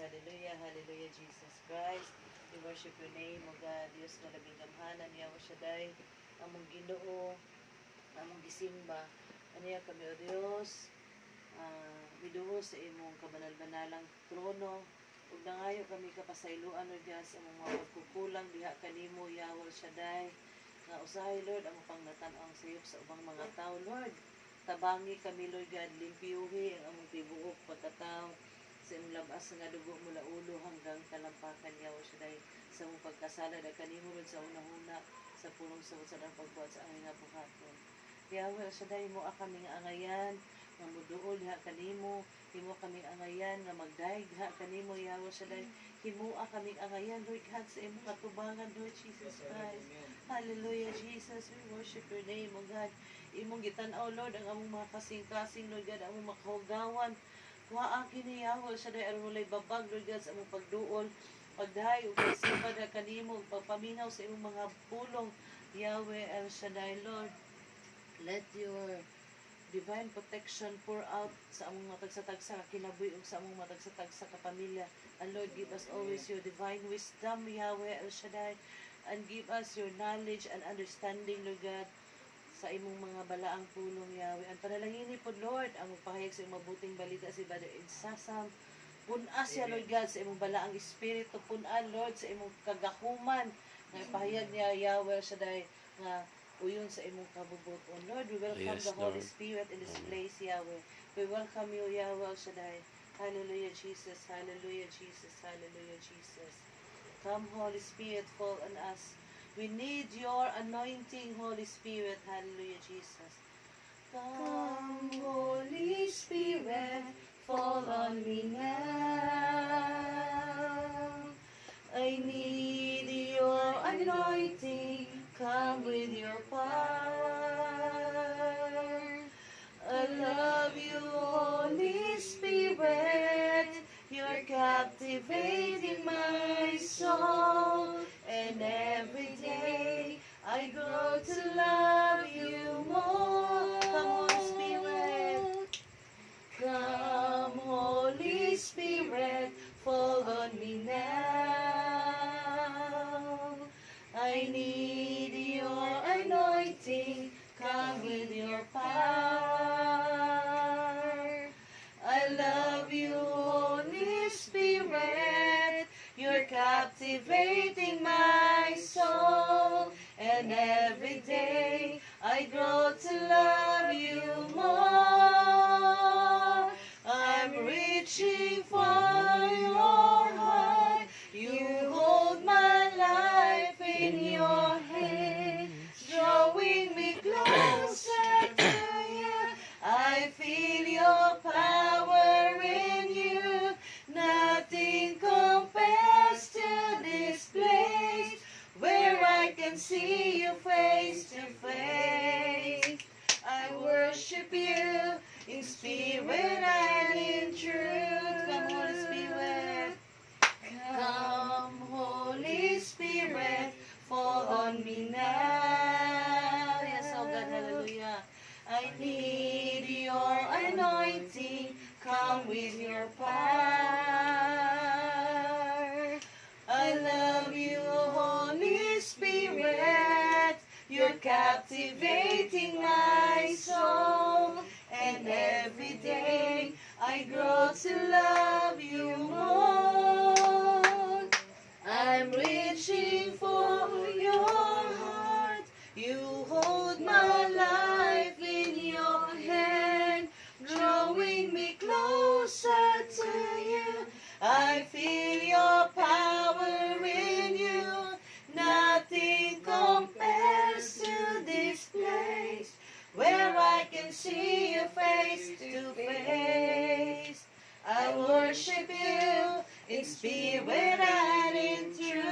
hallelujah, hallelujah, Jesus Christ. We worship your name, O God, Diyos na labing gamhanan, Yahweh Shaddai, among Ginoo, among gisimba. Aniya kami, O Diyos, biduho sa imong kabanal-banalang trono. Ug nangayo kami kapasayloan, O Diyos, among mga pagkukulang diha kanimo, Yahweh Shaddai, nga usahay, Lord, ang pangnatan-ang sayop sa ubang mga tao, Lord. Tabangi kami, Lord God, limpiyuhi ang among tibuok pagkatao sa imong labas nga dugo mula ulo hanggang talampakan, Yahweh Shaddai, sa mong pagkasala na kanimo rin sa unahuna sa punong sa ang pagbuhat sa aming nga buhaton. Yahweh Shaddai, mo kami nga angayan nga muduol diha kanimo, himo kami angayan nga magdaig diha kanimo, Yahweh Shaddai, himo kami angayan, Lord God, sa imong katubangan, Lord Jesus Christ. Hallelujah, Jesus, we worship your name, O God. Imong gitan-aw, Lord, ang among mga kasing-kasing, Lord God, ang among makahugawan. Kuhaan kini, Yahweh Shaddai, aron walay babag, Lord God, sa among pagduol, pagdahay ug pagsimba na kanimo, pagpaminaw sa imong mga pulong, Yahweh El Shaddai, Lord. Let your divine protection pour out sa among matagsa-tagsa ka kinabuhi ug sa among matagsa-tagsa ka pamilya. And Lord, give us always your divine wisdom, Yahweh El Shaddai, and give us your knowledge and understanding, Lord God, sa imong mga balaang pulong, Yahweh. Ang panalangin po, Lord, ang magpahayag sa imong mabuting balita si Brother Insasam. Punas siya, Lord God, sa imong balaang espiritu. Punan, Lord, sa imong kagahuman. Nga ipahayag niya, Yahweh, Shaddai, nga uyon sa imong kabubuton. Lord, we welcome the Holy Spirit in this place, Yahweh. We welcome you, Yahweh, Shaddai. Hallelujah, Jesus. Hallelujah, Jesus. Hallelujah, Jesus. Come, Holy Spirit, fall on us. We need your anointing, Holy Spirit. Hallelujah, Jesus. Come, Holy Spirit, fall on me now. I need your anointing. Come with your power. I love you, Holy Spirit. You're captivating my soul. And every day I grow to love you more. Come, Holy Spirit. Come, Holy Spirit, fall on me now. I need your anointing. Come with your power. I love you, Holy Spirit. You're captivating my soul. And every day I grow to love you more. I'm reaching for your heart. You hold my life in your hands, drawing me closer to you. I feel your power in you. Nothing compares to this place where I can see you face to face. I worship you in spirit and in truth. Come, Holy Spirit. Come, Holy Spirit, fall on me now. Yes, oh God, hallelujah. I need your anointing. Come with your power. I love you, Holy Spirit. You're captivating my soul. And every day I grow to love you more. I'm reaching for your heart. You hold my life in your hand, drawing me closer to you. I feel your power in you. Nothing compares to this place where I can see you face to face. I worship you in spirit and in truth.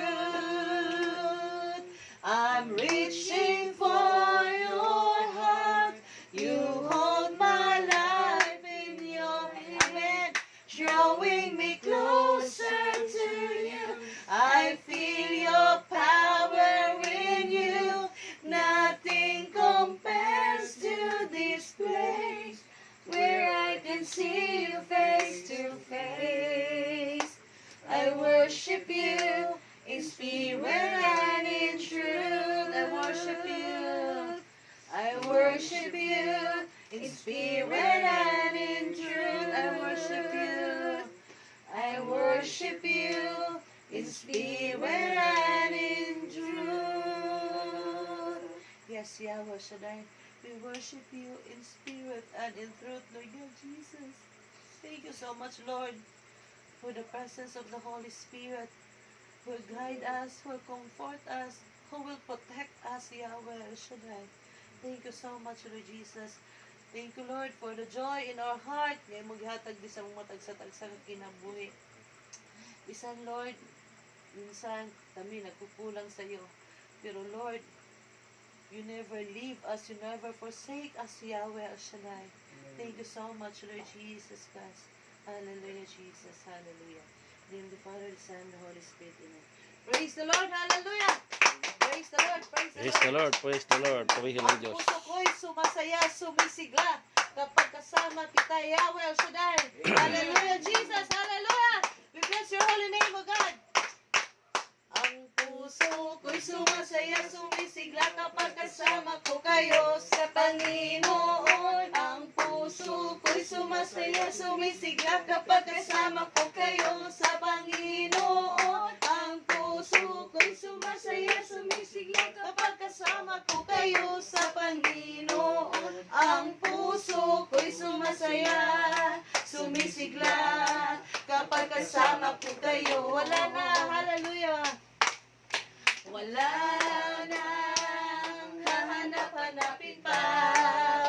I'm reaching for your heart. You hold my life in your hand, drawing me closer to you. I feel your power in you. Nothing compares to this place where I can see you face to face. worship you in spirit and in truth. I worship you. I worship you in spirit and in truth. I worship you. I worship you in spirit and in truth. Yes, Yahweh Shaddai, we worship you in spirit and in truth, Lord God Jesus. Thank you so much, Lord, for the presence of the Holy Spirit, who will guide us, who will comfort us, who will protect us, Yahweh Shaddai. Thank you so much, Lord Jesus. Thank you, Lord, for the joy in our heart. Ngayon maghatag di sa mga tagsa-tagsa ng kinabuhi. Bisan, Lord, minsan kami nagkukulang sa iyo. Pero, Lord, you never leave us, you never forsake us, Yahweh Shaddai. Thank you so much, Lord Jesus Christ. Hallelujah, Jesus. Hallelujah. In the name of the Father, the Son, and the Holy Spirit. Amen. Praise the Lord. Hallelujah. Praise the Lord. Praise the Praise the Lord. Lord, praise the Lord. Purihin ng Ang Diyos. puso ko'y sumasaya, sumisigla kapag kasama kita, Yahweh El Shaddai. Hallelujah, Jesus. Hallelujah. We bless your holy name, O God. Ang puso ko'y sumasaya, sumisigla kapag kasama ko kayo sa Panginoon. Ang puso ko'y sumasaya, sumisigla kapag kasama ko kayo sa Panginoon. Ang puso ko'y sumasaya, sumisigla kapag kasama ko kayo sa Panginoon. Ang puso ko'y sumasaya, sumisigla kapag kasama ko kayo. Wala na, hallelujah. Wala nang hahanap-hanapin pa,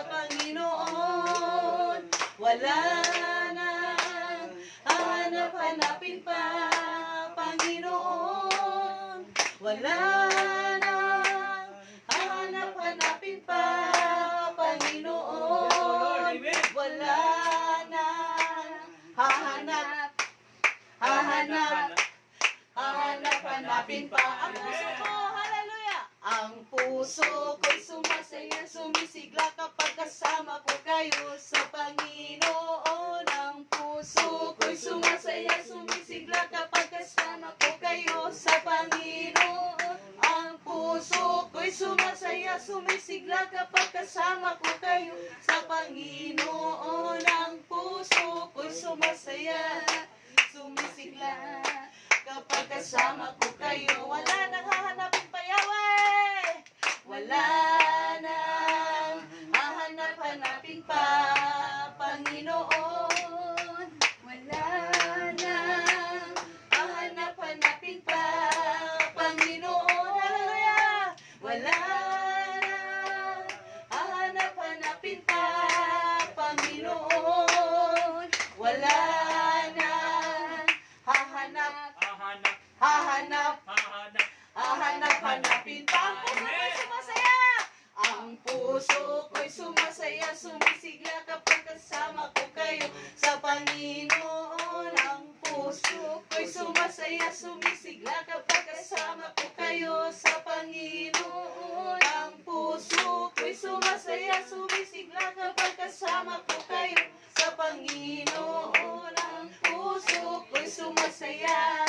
Panginoon. Wala nang hahanap-hanapin pa, Panginoon. Wala nang hahanap-hanapin pa, Panginoon. Wala nang hahanap-hanapin pa ang puso ko. Hallelujah! Ang puso ko'y sumasaya, sumisigla kapag kasama ko kayo sa Panginoon. Ang puso ko'y sumasaya, sumisigla kapag kasama ko kayo sa Panginoon. Ang puso ko'y sumasaya, sumisigla kapag kasama ko kayo sa Panginoon. Ang puso ko'y sumasaya, sumisigla kapag kasama ko kayo. Wala nang hahanapin pa, Yahweh. Wala nang hahanap-hanapin pa, Panginoon. Wala nang hahanap-hanapin pa, Panginoon. Hallelujah. Wala nang hahanap-hanapin pa, Panginoon. Wala nang hahanap-hanapin pa. Ang puso ko'y sumasaya, sumisigla kapag kasama ko kayo sa Panginoon. Ang puso ko'y sumasaya, sumisigla kapag kasama ko kayo sa Panginoon. Ang puso ko'y sumasaya, sumisigla kapag kasama ko kayo sa Panginoon. Ang puso ko'y sumasaya,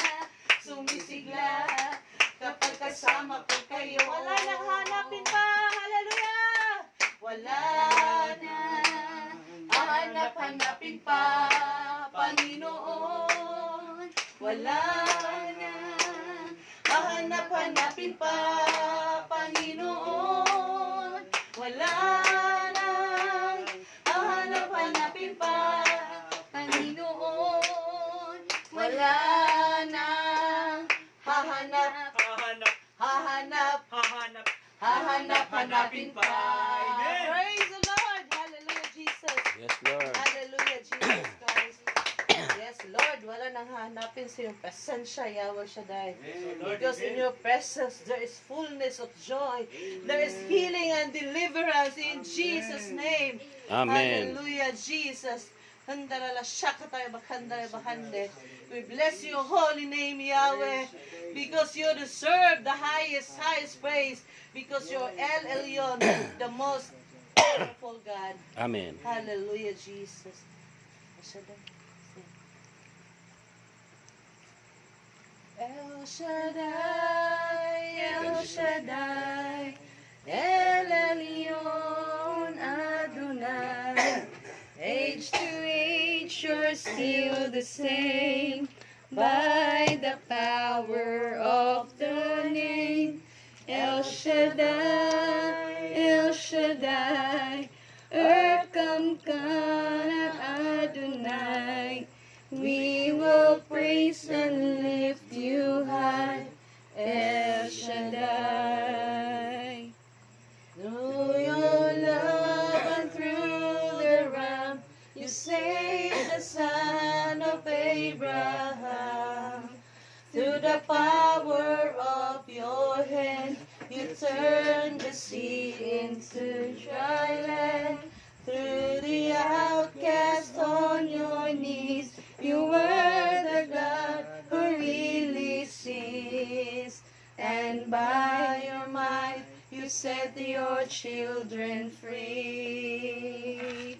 sumisigla kapag kasama ko kayo. Wala nang hanapin pa. Hallelujah! Wala nang hanap-hanapin pa, Panginoon. Wala nang hanap-hanapin pa, Panginoon. Wala nang hanap-hanapin pa, Panginoon. Wala nang hahanap-hanapin pa. Praise the Lord. Hallelujah, Jesus. Yes, Lord. Hallelujah, Jesus Christ. Yes, Lord, wala nang hahanapin sa iyong presensya, Yahweh Shaddai. Because in your presence, there is fullness of joy. There is healing and deliverance in Jesus' name. Amen. Hallelujah, Jesus. Handarala shakatay bakhanday bahande. We bless your holy name, Yahweh, because you deserve the highest praise, because you're El Elyon, the most powerful God. Amen. Hallelujah, Jesus. El Shaddai, El Shaddai, El Elyon Adonai. Age to age, you're still the same by the power of the name. El Shaddai, El Shaddai, Erkamkana Adonai. We will praise and lift you high, El Shaddai. Through your love and through the Ram, you saved the son of Abraham. Through the power of your hand, you turned the sea into dry land. Through the outcast on your knees, you were the God who really sees. And by your might, you set your children free.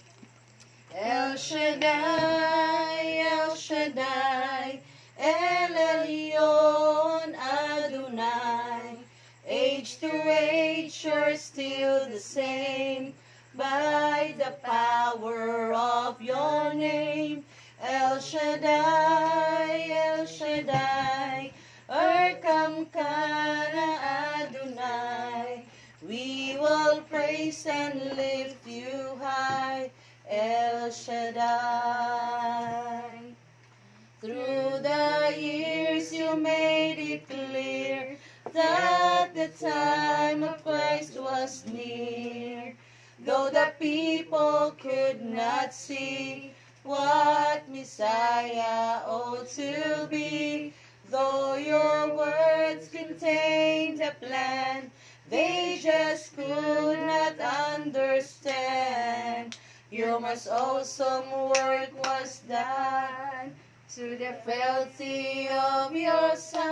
El Shaddai, El Shaddai, El Elyon Adonai. Age to age, you're still the same by the power of your name. El Shaddai, El Shaddai, Erkamkana Adonai. We will praise and lift you high, El Shaddai. Through the years you made it clear that the time of Christ was near. Though the people could not see what Messiah ought to be, though your words contained a plan, they just could not understand. Your most awesome work was done to the frailty of your Son.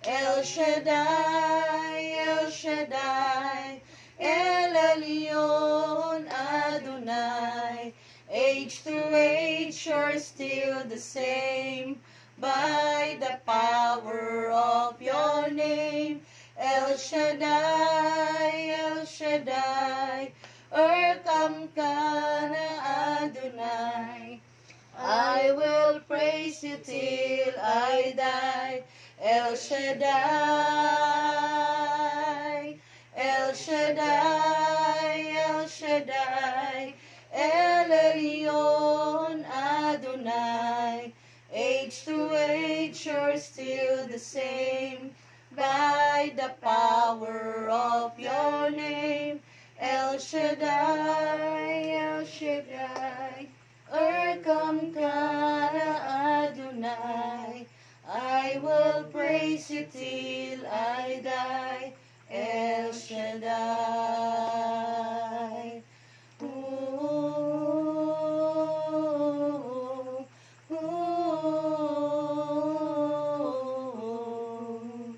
El Shaddai, El Shaddai, El Elyon Adonai. Age to age, you're still the same by the power of your name. El Shaddai, El Shaddai, Erkamkana Adonai. I will praise you till I die. El Shaddai, El Shaddai, El Shaddai, El Elyon Adonai. Age to age, you're still the same by the power of your name. El Shaddai, El Shaddai, Erkamkana Adonai. I will praise you till I die, El Shaddai. Ooh, ooh,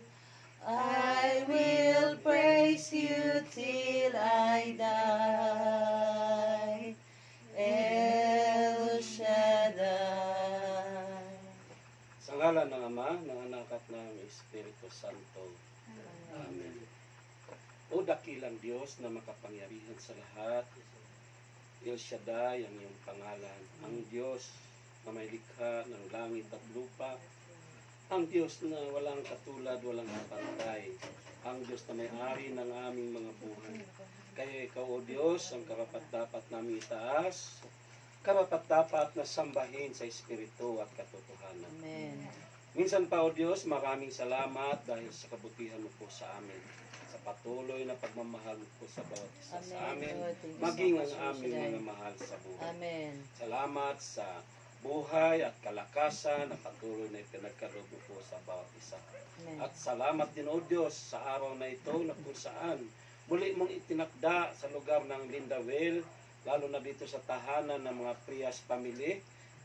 I will praise you till I die, El Shaddai. Sa ngalan ng Ama, ng Anak at ng Espiritu Santo. Amen. O dakilang Diyos na makapangyarihan sa lahat, El Shaddai ang iyong pangalan, ang Diyos na may likha ng langit at lupa, ang Diyos na walang katulad, walang kapantay, ang Diyos na may-ari ng aming mga buhay. Kaya ikaw, O Diyos, ang karapat-dapat namin itaas, karapat-dapat na sambahin sa Espiritu at katotohanan. Amen. Minsan pa, O Diyos, maraming salamat dahil sa kabutihan mo po sa amin, sa patuloy na pagmamahal mo po sa bawat isa sa amin, Lord. Thank you so maging much, ang Lord aming Shaddai. mga mahal sa buhay. Amen. Salamat sa buhay at kalakasan na patuloy na ipinagkaloob mo po sa bawat isa. Amen. At salamat din, O Diyos, sa araw na ito na kung saan muli mong itinakda sa lugar ng Lindawel, lalo na dito sa tahanan ng mga Prias family,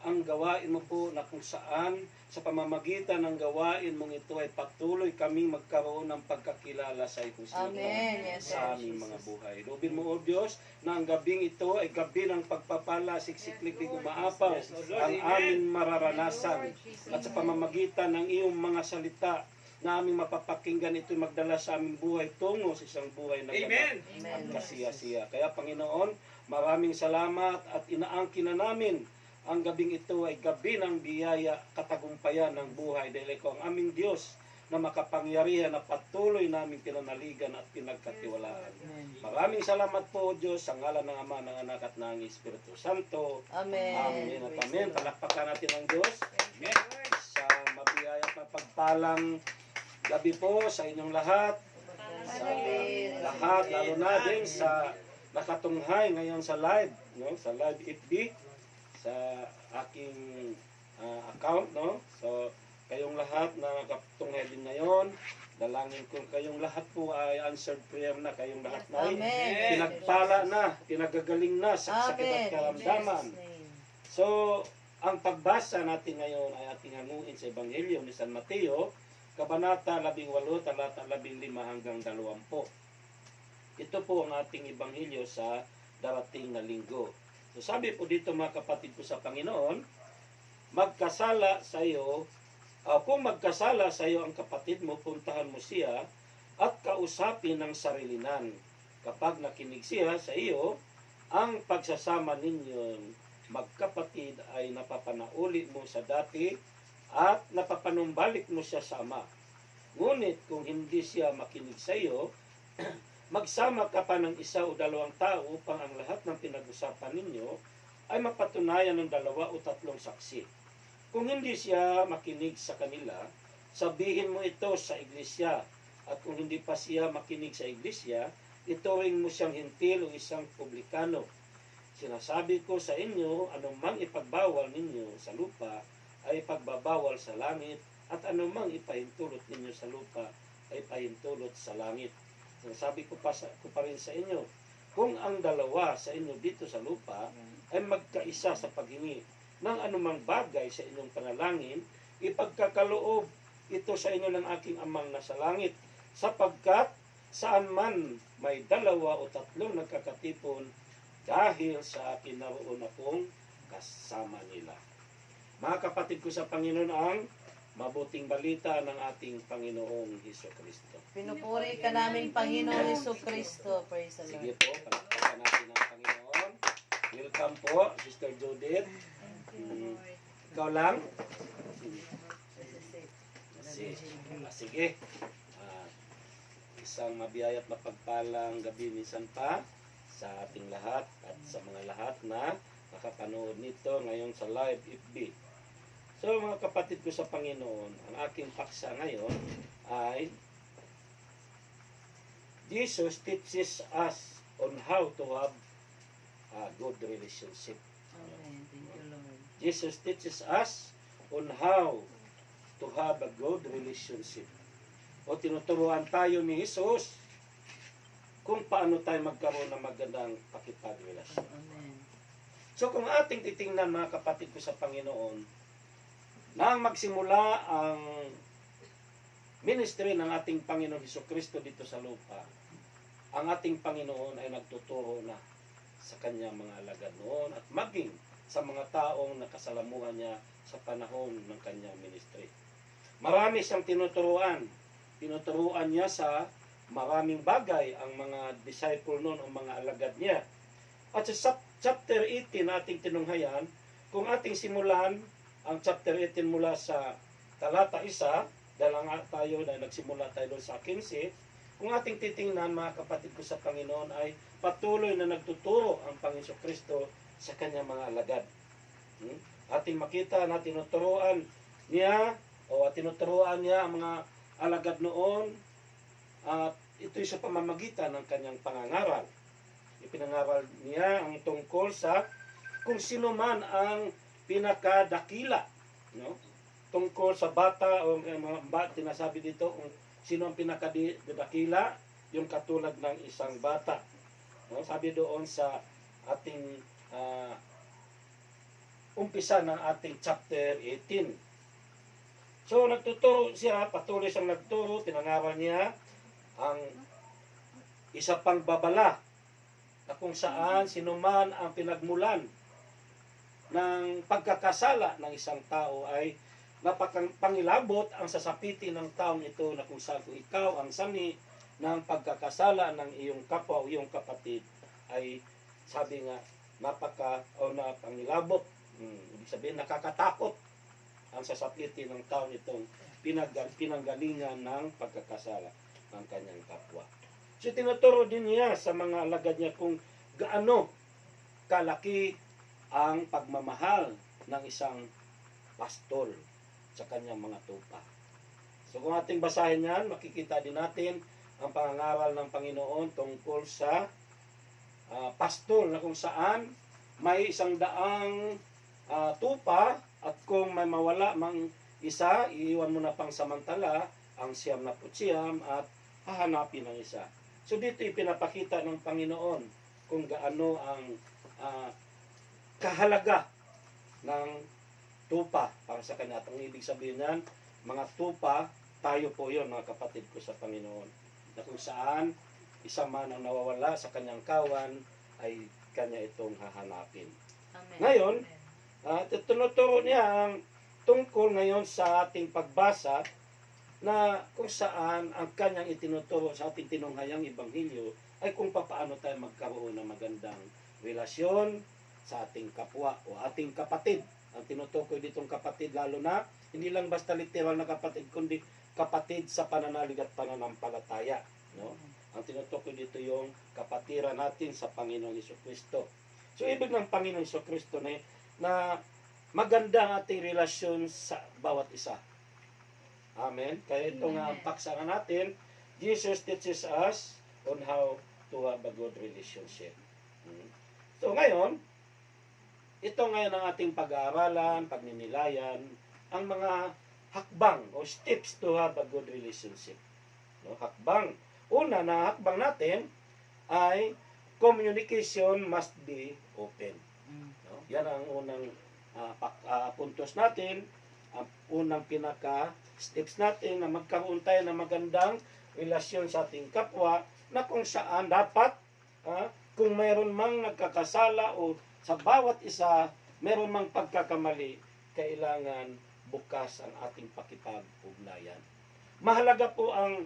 ang gawain mo po na kung saan sa pamamagitan ng gawain mong ito ay patuloy kaming magkaroon ng pagkakilala sa iyong sino Amen. Yes, sa Lord aming mga Jesus. buhay. Loobin mo, O Diyos, na ang gabing ito ay gabi ng pagpapala, siksiklik di umaapaw ang aming mararanasan. At sa pamamagitan ng iyong mga salita na aming mapapakinggan, ito magdala sa aming buhay tungo sa isang buhay na ganap at kasiya-siya. Kaya Panginoon, maraming salamat at inaangkin na namin ang gabing ito ay gabi ng biyaya, katagumpayan ng buhay dahil ikaw ang aming Diyos na makapangyarihan na patuloy naming pinanaligan at pinagkatiwalaan. Maraming salamat po, Diyos, sa ngalan ng Ama, ng Anak at ng Espiritu Santo. Amen. Amen at Praise amen. the Lord. Palakpakan natin ang Diyos sa mabiyaya at mapagpalang gabi po sa inyong lahat. Sa lahat, lalo na din sa nakatunghay ngayon sa live, no? Sa live FB, sa aking account, no? So, kayong lahat na nakatunghay din ngayon, dalangin ko kayong lahat po ay answered prayer na, kayong lahat na ay Amen. pinagpala na, pinagagaling na sa sakit at Amen. karamdaman. In Jesus' name. So, ang pagbasa natin ngayon ay ating hanguin sa Ebanghelyo ni San Mateo, Kabanata 18, talata 15 hanggang 20. Ito po ang ating Ebanghelyo sa darating na linggo. So sabi po dito mga kapatid ko sa Panginoon, magkasala sa iyo, kung magkasala sa iyo ang kapatid mo, puntahan mo siya at kausapin ng sarilinan. Kapag nakinig siya sa iyo, ang pagsasama ninyong magkapatid ay napapanauli mo sa dati at napapanumbalik mo siya sa Ama. Ngunit kung hindi siya makinig sa iyo, magsama ka pa ng isa o dalawang tao upang ang lahat ng pinag-usapan ninyo ay mapatunayan ng 2 o 3 saksi. Kung hindi siya makinig sa kanila, sabihin mo ito sa iglesia. At kung hindi pa siya makinig sa iglesia, ituring mo siyang hintil o isang publikano. Sinasabi ko sa inyo, anumang ipagbawal ninyo sa lupa ay pagbabawal sa langit, at anumang ipahintulot ninyo sa lupa ay pahintulot sa langit. Sabi ko pa rin sa inyo, kung ang dalawa sa inyo dito sa lupa ay magkaisa sa paghingi ng anumang bagay sa inyong panalangin, ipagkakaloob ito sa inyo ng aking Amang nasa langit, sapagkat saan man may 2 o 3 nagkakatipon, dahil sa akin naroon akong kasama nila. Mga kapatid ko sa Panginoon, ang mabuting balita ng ating Panginoong Hesukristo. Pinupuri ka namin, Panginoon Jesucristo. Praise the Sige Lord. po, palakpakan natin ang Panginoon. Welcome po, Sister Judith. Ikaw lang? Sige. Isang mabiyaya at mapagpalang gabi minsan pa sa ating lahat at sa mga lahat na nakapanood nito ngayon sa live FB. So mga kapatid ko sa Panginoon, ang aking paksa ngayon ay Jesus teaches us on how to have a good relationship. Amen. Thank you, Lord. Jesus teaches us on how to have a good relationship. O tinuturuan tayo ni Jesus kung paano tayo magkaroon ng magandang pakipagrelasyon. Amen. So kung ating titingnan mga kapatid ko sa Panginoon, nang magsimula ang ministry ng ating Panginoon Hesukristo dito sa lupa, ang ating Panginoon ay nagtuturo na sa kanyang mga alagad noon at maging sa mga taong nakasalamuhan niya sa panahon ng kanyang ministry. Marami siyang tinuturuan. Tinuturuan niya sa maraming bagay ang mga disciple noon o mga alagad niya. At sa chapter 18 na ating tinunghayan, kung ating simulan ang chapter 18 mula sa talata 1, dahil nga tayo na nagsimula tayo doon sa 15, kung ating titingnan mga kapatid ko sa Panginoon ay patuloy na nagtuturo ang Panginoon Kristo sa kanyang mga alagad. Ating makita na tinuturuan niya ang mga alagad noon at ito'y sa pamamagitan ng kanyang pangangaral. Ipinangaral niya ang tungkol sa kung sino man ang pinakadakila, no? Tungkol sa bata o tinasabi dito kung sino ang pinakadakila, yung katulad ng isang bata, no? Sabi doon sa ating umpisa ng ating chapter 18. So nagtuturo siya, patuloy siyang nagturo, pinangaral niya ang isa pang babala na kung saan sinuman ang pinagmulan ng pagkakasala ng isang tao ay napakapangilabot ang sasapitin ng taong ito na kung saan kung ikaw ang sani ng pagkakasala ng iyong kapwa o iyong kapatid ay sabi nga napangilabot. Ibig sabihin nakakatakot ang sasapitin ng taong itong pinanggalingan ng pagkakasala ng kanyang kapwa. So tinuturo din niya sa mga alagad niya kung gaano kalaki ang pagmamahal ng isang pastol sa kanyang mga tupa. So kung ating basahin yan, makikita din natin ang pangangaral ng Panginoon tungkol sa pastol na kung saan may 100 tupa at kung may mawala mang isa, iiwan mo na pang samantala ang 99 at hahanapin ang isa. So dito ipinapakita ng Panginoon kung gaano ang kahalaga ng tupa para sa kanya. At ang ibig sabihin yan, mga tupa, tayo po yon mga kapatid ko sa Panginoon. Na kung saan isa man ang nawawala sa kanyang kawan ay kanya itong hahanapin. Amen. Ngayon, tinuturo niya ang tungkol ngayon sa ating pagbasa na kung saan ang kanyang itinuturo sa ating tinunghayang Ebanghelyo ay kung paano tayo magkaroon ng magandang relasyon sa ating kapwa o ating kapatid. Ang tinutukoy ditong kapatid lalo na hindi lang basta literal na kapatid kundi kapatid sa pananalig at pananampalataya, no? Ang tinutukoy dito yung kapatiran natin sa Panginoong Hesukristo. So ibig ng Panginoong Hesukristo na maganda ang ating relasyon sa bawat isa. Amen. Kaya ito nga ang paksa natin, Jesus teaches us on how to have a good relationship. So ngayon, ito ngayon ang ating pag-aaralan, pagninilayan, ang mga hakbang o steps to have a good relationship. No, hakbang. Una na hakbang natin ay communication must be open. No? Yan ang unang puntos natin, ang unang pinaka-steps natin na magkaroon tayo ng magandang relasyon sa ating kapwa na kung saan dapat kung mayroon mang nagkakasala o sa bawat isa mayroon mang pagkakamali, kailangan bukas ang ating pakipag-ugnayan. Mahalaga po ang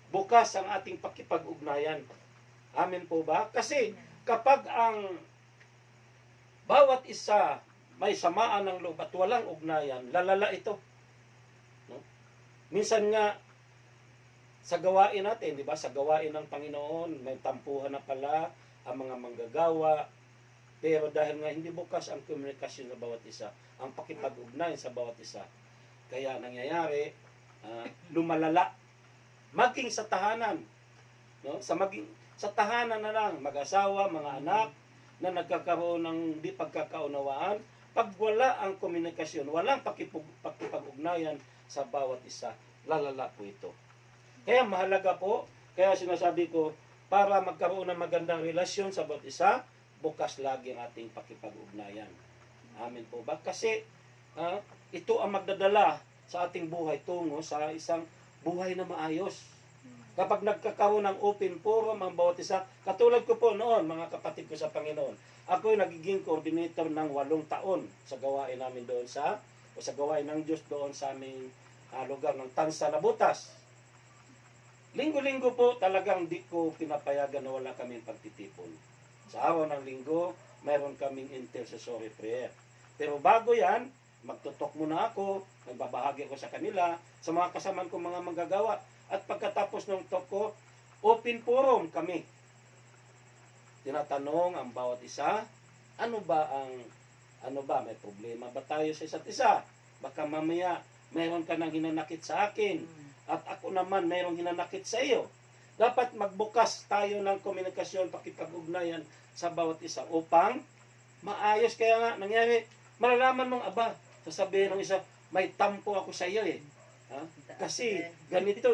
bukas ang ating pakipag-ugnayan. Amen po ba? Kasi kapag ang bawat isa may samaan ng loob at walang ugnayan, lalala ito. No? Minsan nga, sa gawain natin, di ba? Sa gawain ng Panginoon, may tampuhan na pala ang mga manggagawa. Pero dahil nga hindi bukas ang komunikasyon sa bawat isa, ang pakipag-ugnayan sa bawat isa, kaya nangyayari, lumalala. Maging sa tahanan. No? Sa tahanan na lang, mag-asawa, mga anak, na nagkakaroon ng di pagkakaunawaan, pag wala ang komunikasyon, walang pakipag-ugnayan sa bawat isa, lalala po ito. Kaya mahalaga po, kaya sinasabi ko, para magkaroon ng magandang relasyon sa bawat isa, bukas lagi ang ating pakipag-ugnayan. Amen po ba? Kasi ito ang magdadala sa ating buhay tungo sa isang buhay na maayos. Kapag nagkakaroon ng open forum ang bawat isa, katulad ko po noon, mga kapatid ko sa Panginoon, ako ay nagiging coordinator ng 8 taon sa gawain namin doon sa gawain ng Diyos doon sa aming lugar ng Tansa na Butas. Linggo-linggo po talagang di ko pinapayagan na wala kaming pagtitipon. Sa araw ng linggo, mayroon kaming intercessory prayer. Pero bago yan, magtutok muna ako, nagbabahagi ko sa kanila, sa mga kasamaan kong mga manggagawa. At pagkatapos ng talk ko, open forum kami. Tinatanong ang bawat isa, ano ba, may problema ba tayo sa isa't isa? Baka mamaya, mayroon ka nang hinanakit sa akin, at ako naman mayroong hinanakit sa iyo. Dapat magbukas tayo ng komunikasyon, pakipag-ugnayan sa bawat isa upang maayos. Kaya nga, nangyari, malalaman mong, sasabihin ng isa, may tampo ako sa iyo Kasi ganito.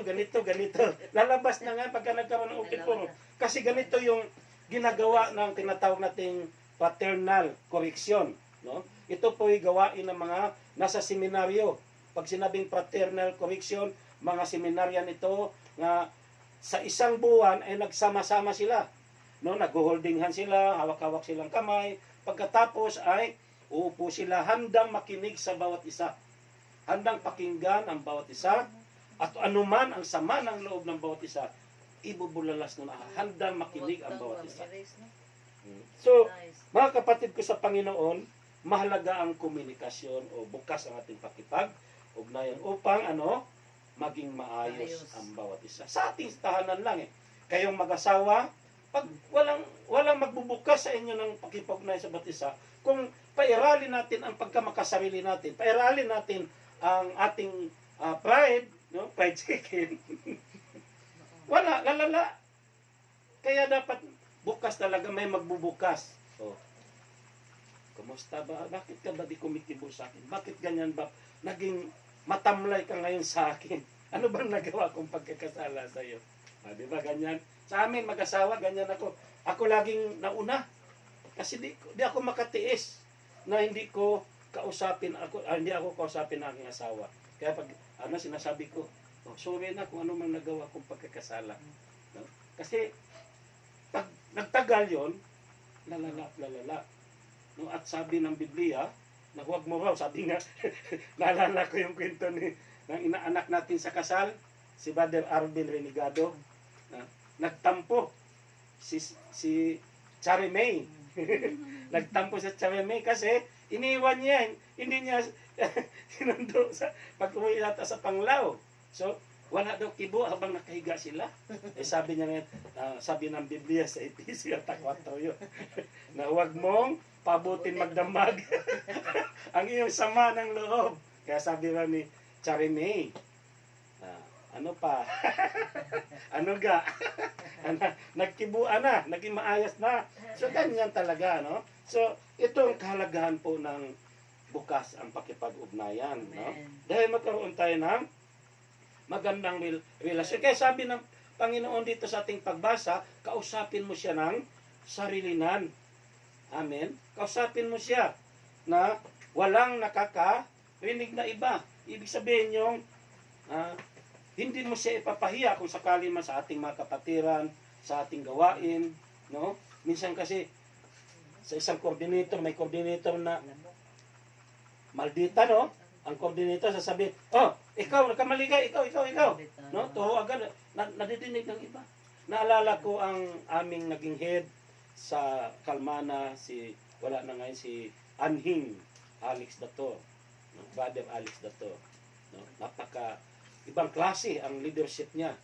Lalabas na nga pagka nagkaroon ng open forum. Kasi ganito yung ginagawa ng tinatawag nating paternal correction. No? ito po'y gawain ng mga nasa seminaryo. Pag sinabing fraternal correction, mga seminaryan ito nga sa isang buwan ay nagsama-sama sila. No, nag-holdinghan sila, hawak-hawak silang kamay. Pagkatapos ay uupo sila handang makinig sa bawat isa. Handang pakinggan ang bawat isa. At anuman ang sama ng loob ng bawat isa, ibubulalas na handang makinig ang bawat isa. So, mga kapatid ko sa Panginoon, mahalaga ang komunikasyon o bukas ang ating pakipag-ugnayan upang maging maayos ang bawat isa. Sa ating tahanan lang kayong mag-asawa, pag walang magbubukas sa inyo ng pakipag-ugnayan sa bawat isa, kung pairalin natin ang pagkamakasarili natin, pairalin natin ang ating pride, fried chicken, lalala. Kaya dapat bukas talaga, may magbubukas. Kumusta ba? Bakit ka ba di kumikibo sa akin? Bakit ganyan ba? Naging matamlay ka ngayon sa akin. Ano bang nagawa kong pagkakasala sa iyo? Di ba ganyan? Sa amin mag-asawa, ganyan ako. Ako laging nauna. Kasi di ako makatiis na hindi ako kausapin ang aking asawa. Kaya pag sinasabi ko, sorry na kung ano mang nagawa kong pagkakasala. No? Kasi pag nagtagal yon, lalala. No, at sabi ng Biblia, na huwag mo raw, sabi nga, naalala ko yung kwento ng inaanak natin sa kasal, si Brother Arvin Renegado, na nagtampo si Chari May. Nagtampo sa Chari May kasi iniwan niya, hindi niya sinundo sa pag-uwi yata sa Panglao. So, wala daw kibo habang nakahiga sila. Sabi niya ngayon, sabi ng Biblia sa Episyo 4 yun, na huwag mong pabutin magdamag ang iyong sama ng loob. Kaya sabi ba ni Chari May, ano pa? Ano ga? Nagkibuan na, naging maayos na. So, ganyan talaga, no? So, ito ang kahalagahan po ng bukas ang pakipag-ugnayan, no? Dahil magkaroon tayo ng magandang relasyon. Kaya sabi ng Panginoon dito sa ating pagbasa, kausapin mo siya ng sarilinan. Amen? Kausapin mo siya na walang nakakarinig na iba. Ibig sabihin yung hindi mo siya ipapahiya kung sakali man sa ating mga kapatiran, sa ating gawain, no? Minsan kasi sa isang coordinator, may coordinator na maldita, no? Ang coordinator sasabihin, ikaw, nagkamali ka, ikaw. No? Toho agad, nadidinig ng iba. Naalala ko ang aming naging head sa Kalmana, wala na ngayon, si Anhing Alex Dato. No? Brother Alex Dato. No? Ibang klase ang leadership niya.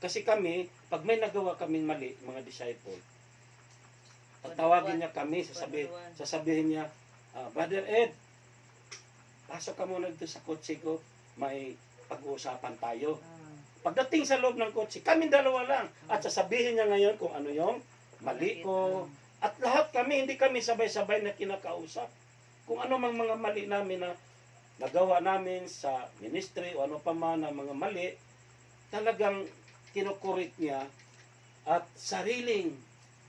Kasi kami, pag may nagawa kaming mali, mga disciple, tatawagin niya kami, sasabihin niya, Brother Ed, pasok ka muna dito sa kotse ko, may pag-uusapan tayo. Pagdating sa loob ng kotse, kami dalawa lang. At sasabihin niya ngayon kung ano yung mali ko. At lahat kami, hindi kami sabay-sabay na kinakausap. Kung ano mang mga mali namin na nagawa namin sa ministry o ano pa man na mga mali, talagang kinukurit niya at sariling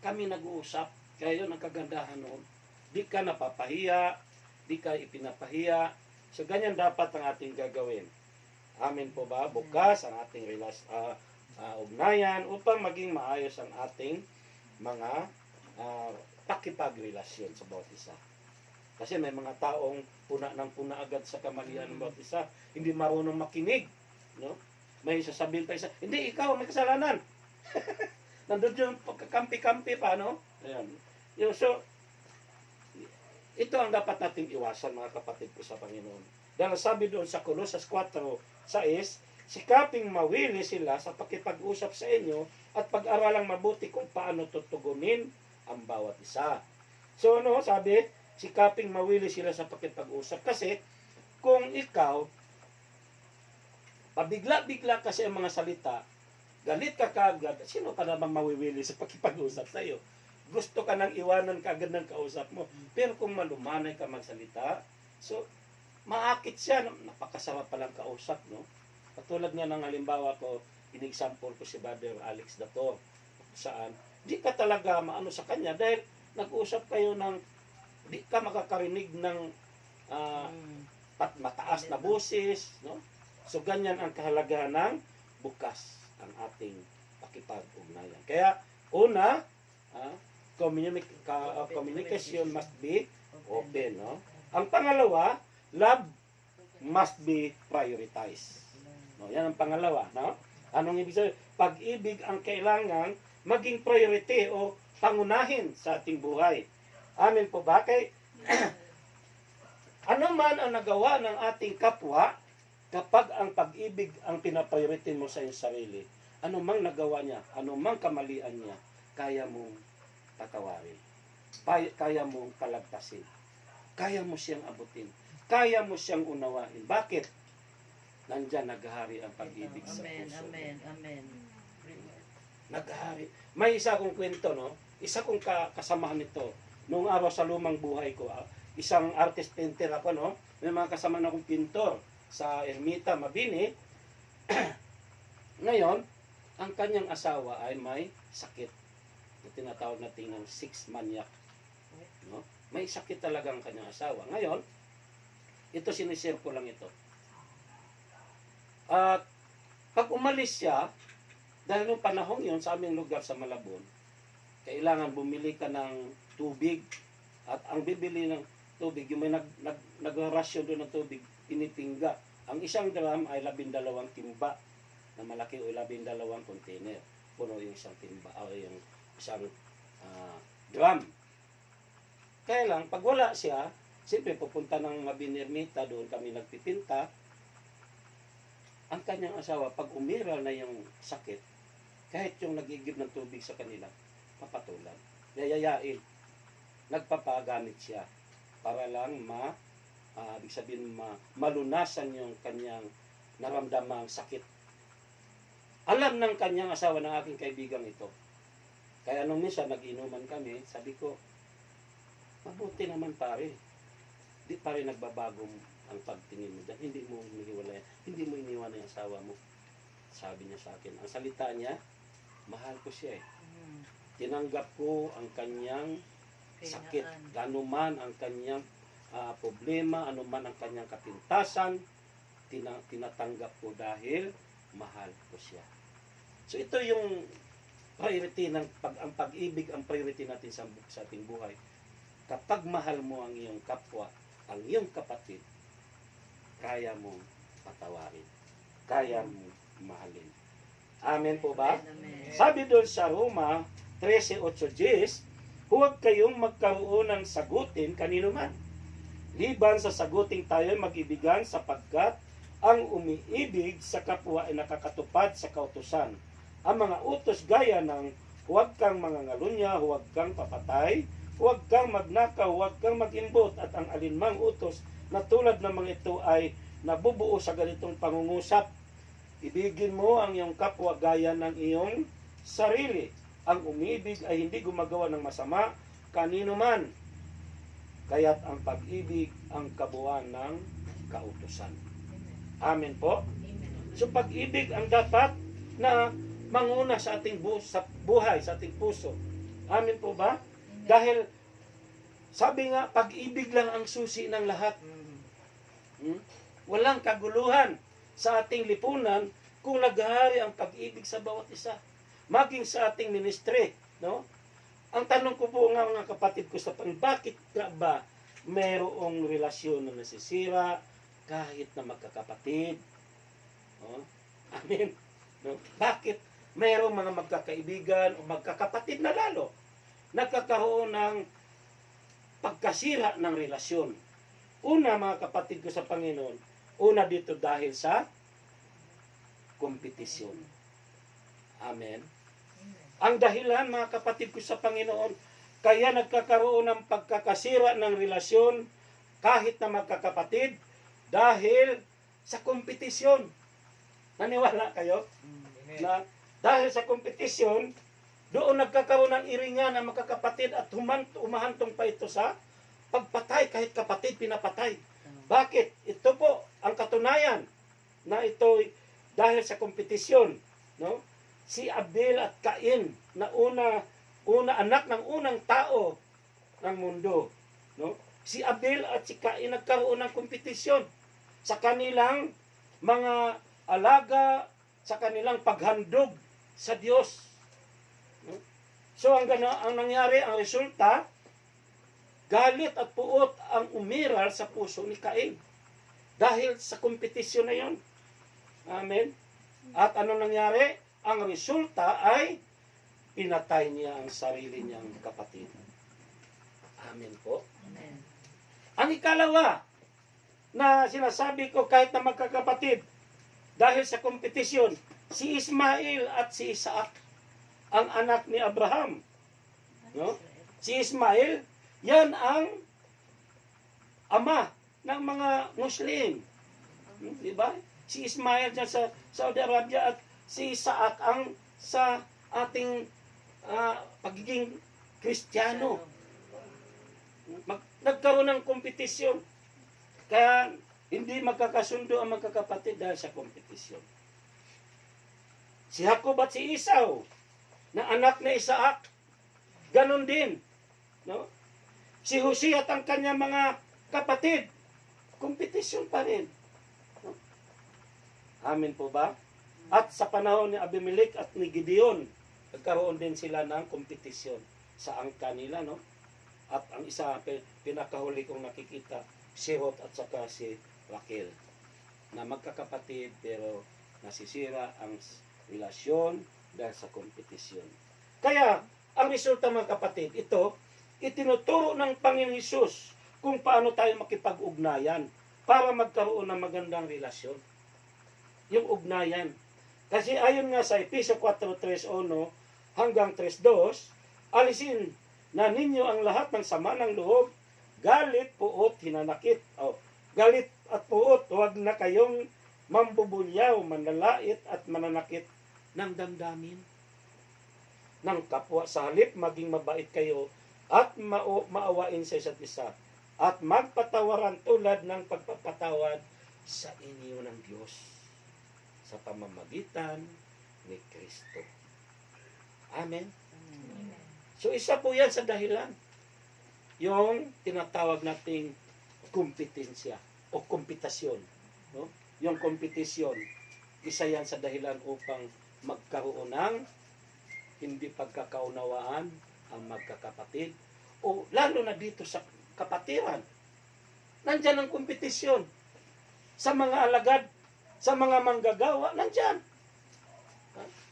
kami nag-uusap. Kaya yun ang kagandahan noon. Di ka napapahiya, di ka ipinapahiya. So ganyan dapat ang ating gagawin. Amin po ba? Bukas ang ating ugnayan upang maging maayos ang ating mga pakipagrelasyon sa bawat isa. Kasi may mga taong puna ng puna agad sa kamalian ng bawat isa. Hindi marunong makinig. No? May sasabihin pa isa, hindi, ikaw may kasalanan. Nandun yung pagkakampi-kampi pa, no? Ayan. So, ito ang dapat nating iwasan, mga kapatid ko sa Panginoon. Dahil sabi doon sa Colosas 4:6, sikaping mawili sila sa pakipag-usap sa inyo at pag-aralang mabuti kung paano tutugunin ang bawat isa. So, sabi, sikaping mawili sila sa pakipag-usap. Kasi, kung ikaw, pabigla-bigla kasi ang mga salita, galit ka kaagad, sino ka namang mawiwili sa pakipag-usap sa iyo? Gusto ka nang iwanan kaagad ng kausap mo. Pero kung malumanay ka magsalita, so, maakit siya. Napakasarap palang kausap, no? Katulad nga ng halimbawa ko, in-example ko si Brother Alex Dato. Saan? Di ka talaga maano sa kanya dahil nag-usap kayo ng, di ka makakarinig ng mataas na boses, no? So ganyan ang kahalagahan ng bukas ang ating pakipag-ugnayan. Kaya una, communication must be open, no? Ang pangalawa, love must be prioritized. No, yan ang pangalawa, no? Anong ibig sabihin? Pag-ibig ang kailangan maging priority o pangunahin sa ating buhay. Amen po ba? Kay ano man ang nagawa ng ating kapwa, kapag ang pag-ibig ang pinapriority mo sa iyong sarili, ano mang nagawa niya, ano mang kamalian niya, kaya mong patawarin. Kaya mong palagpasin. Kaya mo siyang abutin. Kaya mo siyang unawain. Bakit? Nandyan naghahari ang pag-ibig sa puso. Amen. Naghahari. May isa kong kwento, no? Isa kong kasamahan nito. Noong araw sa lumang buhay ko, isang artist painter ako, no? May mga kasama na akong pintor sa Ermita, Mabini. Ngayon, ang kanyang asawa ay may sakit. Na tinatawag natin ng 6 maniac. No? May sakit talaga ang kanyang asawa. Ngayon, ito sinishare ko lang ito. At pag umalis siya, dahil nung panahon yun sa aming lugar sa Malabon, kailangan bumili ka ng tubig. At ang bibili ng tubig, yung may nagrasyon doon ng tubig, pinipingga. Ang isang drum ay 12 timba na malaki o 12 container. Puno yung isang timba o yung isang drum. Kaya lang, pag wala siya, siyempre pupunta ng Mabini Ermita, doon kami nagpipinta. Ang kanyang asawa, pag umiral na yung sakit, kahit yung nagigib ng tubig sa kanila, papatulan. Yayayain. Nagpapagamit siya para lang ibig sabihin malunasan yung kanyang naramdamang sakit. Alam ng kanyang asawa ng aking kaibigang ito. Kaya nung minsan nag-inuman kami, sabi ko, mabuti naman pare. Di pare nagbabago ang pagtingin mo dyan. Hindi mo iniwala, hindi mo iniwan yung asawa mo. Sabi niya sa akin. Ang salita niya, mahal ko siya eh. Tinanggap ko ang kanyang sakit. Gano man ang kanyang problema, ano man ang kanyang kapintasan, tinatanggap ko dahil mahal ko siya. So ito yung priority ng ang pag-ibig, ang priority natin sa ating buhay. Kapag mahal mo ang iyong kapwa, ang iyong kapatid, kaya mong patawarin. Kaya mong mahalin. Amen po ba? Amen. Sabi doon sa Roma 13:8-10, huwag kayong magkaroon ng sagutin kanino man. Liban sa saguting tayo mag-ibigan sapagkat ang umiibig sa kapwa ay nakakatupad sa kautusan. Ang mga utos gaya ng huwag kang mangangalunya, huwag kang papatay, huwag kang magnakaw, huwag kang mag-imbot, at ang alinmang utos na tulad ng mga ito ay nabubuo sa ganitong pangungusap. Ibigin mo ang iyong kapwa gaya ng iyong sarili. Ang umibig ay hindi gumagawa ng masama kanino man. Kaya't ang pag-ibig ang kabuuan ng kautusan. Amen po. So pag-ibig ang dapat na manguna sa ating buhay, sa ating puso. Amen po ba? Dahil sabi nga, pag-ibig lang ang susi ng lahat. Walang kaguluhan sa ating lipunan kung naghahari ang pag-ibig sa bawat isa. Maging sa ating ministry, no? Ang tanong ko po nga mga kapatid ko sa bakit ba mayroong relasyon na nasisira kahit na magkakapatid? No? Amen. No? Bakit mayroong mga magkakaibigan o magkakapatid na lalo nagkakaroon ng pagkasira ng relasyon? Una, mga kapatid ko sa Panginoon, una dito dahil sa kompetisyon. Amen. Ang dahilan, mga kapatid ko sa Panginoon, kaya nagkakaroon ng pagkakasira ng relasyon kahit na magkakapatid dahil sa kompetisyon. Naniwala kayo? Na dahil sa kompetisyon, doon nagkakaroon ng iringan ng magkakapatid at umahantong pa ito sa pagpatay, kahit kapatid pinapatay. Bakit? Ito po ang katunayan na ito dahil sa kompetisyon, no? Si Abel at Cain na una anak ng unang tao ng mundo, no? Si Abel at si Cain nagkaroon ng kompetisyon sa kanilang mga alaga, sa kanilang paghandog sa Diyos. So ang nangyari, ang resulta, galit at puot ang umiral sa puso ni Cain. Dahil sa kompetisyon na yon. Amen. At ano nangyari? Ang resulta ay pinatay niya ang sarili niyang kapatid. Amen po. Amen. Ang ikalawa na sinasabi ko kahit na magkakapatid, dahil sa kompetisyon, si Ismael at si Isaac, ang anak ni Abraham. No? Si Ismael, yan ang ama ng mga Muslim. Di ba? Si Ismael dyan sa Saudi Arabia at si Isaac ang sa ating pagiging Kristiyano. Nagkaroon ng kompetisyon. Kaya hindi magkakasundo ang magkakapatid dahil sa kompetisyon. Si Jacob at si Esau, na anak ni Isaac, ganon din. No? Si Jose at ang kanyang mga kapatid, kompetisyon pa rin. No? Amen po ba? At sa panahon ni Abimelech at ni Gideon, nagkaroon din sila ng kompetisyon sa angka nila, no? At ang isa, pinakahuli kong nakikita, si Ruth at saka si Raquel, na magkakapatid pero nasisira ang relasyon dahil sa kompetisyon. Kaya, ang resulta mga kapatid, ito, itinuturo ng Panginoon Hesus kung paano tayo makipag-ugnayan para magkaroon ng magandang relasyon. Yung ugnayan. Kasi ayon nga sa Efeso 4:3:1 hanggang 3:2, alisin na ninyo ang lahat ng sama ng loob, galit, puot, hinanakit. Galit at puot, huwag na kayong mambubulyaw, manlalait at mananakit ng damdamin ng kapwa. Sa halip, maging mabait kayo at maawain sa isa't isa at magpatawaran tulad ng pagpapatawad sa inyo ng Diyos sa pamamagitan ni Kristo. Amen. So isa po yan sa dahilan. Yung tinatawag nating kompetensya o kompetasyon. No? Yung kompetisyon, isa yan sa dahilan upang magkaroon ng hindi pagkakaunawaan ang magkakapatid. O lalo na dito sa kapatiran. Nandyan ang kompetisyon. Sa mga alagad, sa mga manggagawa, nandyan.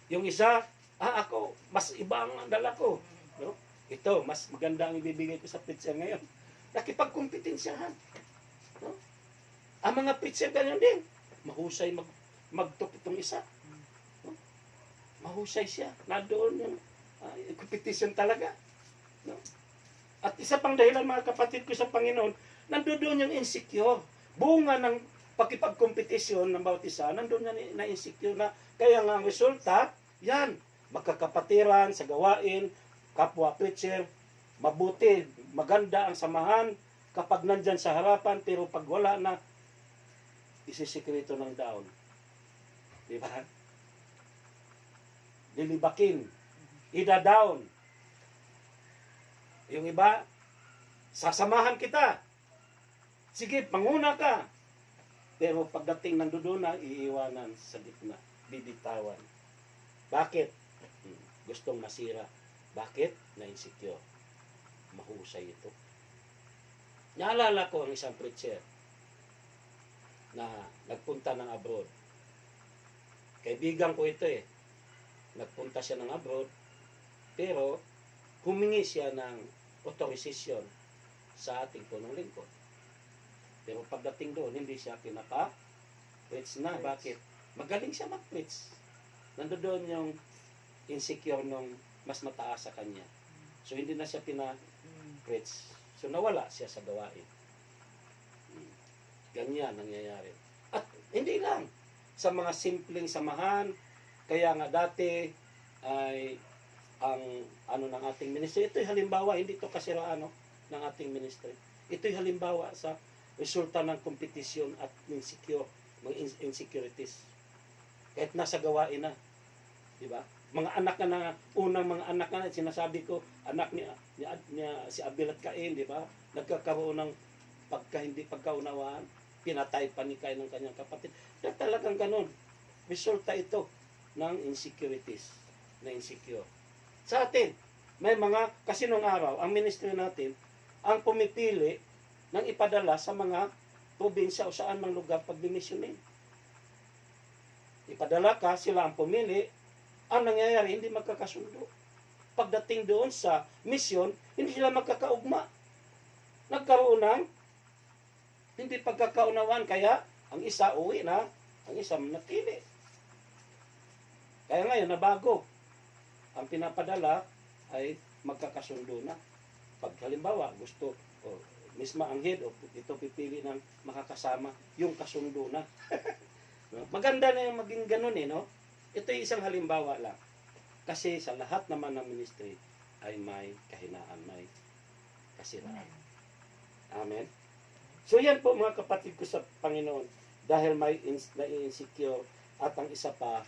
Yung isa, ako, mas iba ang dala ko. No? Ito, mas maganda ang ibibigay ko sa preacher ngayon. Nakipagkompetensyahan. No? Ang mga preacher ganyan din. Mahusay magtok itong isa. No? Mahusay siya. Nandoon yung competition talaga. No? At isa pang dahilan mga kapatid ko sa Panginoon, nandoon yung insecure. Bunga ng pakipagkompetisyon ng bawat isa, nandoon na insecure na. Kaya nga ang resulta, yan, magkakapatiran sa gawain, kapwa preacher, mabuti, maganda ang samahan kapag nandyan sa harapan, pero pag wala na, isisikreto ng daon. Di ba? Lilibakin, ida-down. Yung iba, sasamahan kita. Sige, panguna ka. Pero pagdating ng duduna, iiwanan sa gitna, bibitawan. Bakit? Gustong masira. Bakit? Na-insecure. Mahusay ito. Naalala ko ang isang preacher na nagpunta ng abroad. Kaibigan ko ito eh. Nagpunta siya ng abroad, pero humingi siya ng authorization sa ating punong lingkod. Pero pagdating doon, hindi siya pinaka-preach na. Bakit? Magaling siya mag-preach. Nandoon yung insecure nung mas mataas sa kanya. So, hindi na siya pina-preach. So, nawala siya sa gawain. Ganyan nangyayari. At hindi lang. Sa mga simpleng samahan, kaya nga dati ay ang ng ating ministry. Ito'y halimbawa, hindi ito kasiraan ng ating ministry. Ito'y halimbawa sa resulta ng kompetisyon at insecure, mga insecurities. Kahit nasa gawain na. Diba? Mga anak na unang mga anak na sinasabi ko, anak niya si Abel at Cain, di ba? Nagkakaroon ng pagka hindi pagkaunawaan, pinatay pa ni Cain ng kanyang kapatid. Na talagang ganun. Resulta ito ng insecurities, na insecure. Sa atin, may mga, kasi nung araw, ang ministry natin, ang pumipili ng ipadala sa mga probinsya o saan mang lugar pag dimisyonin. Ipadala ka, sila ang pumili, ang nangyayari, hindi magkakasundo. Pagdating doon sa misyon, hindi sila magkakaugma. Nagkaroon ng hindi pagkakaunawaan, kaya ang isa uwi na, ang isa natili. Kaya ngayon, nabago. Ang pinapadala ay magkakasundo na. Pag halimbawa, gusto, misma ang head, ito pipili ng makakasama, yung kasundo na. No? Maganda na yung maging ganun no? Ito yung isang halimbawa lang. Kasi sa lahat naman ng ministry ay may kahinaan, may kasiraan. Amen. So yan po mga kapatid ko sa Panginoon, dahil may na-insecure at ang isa pa,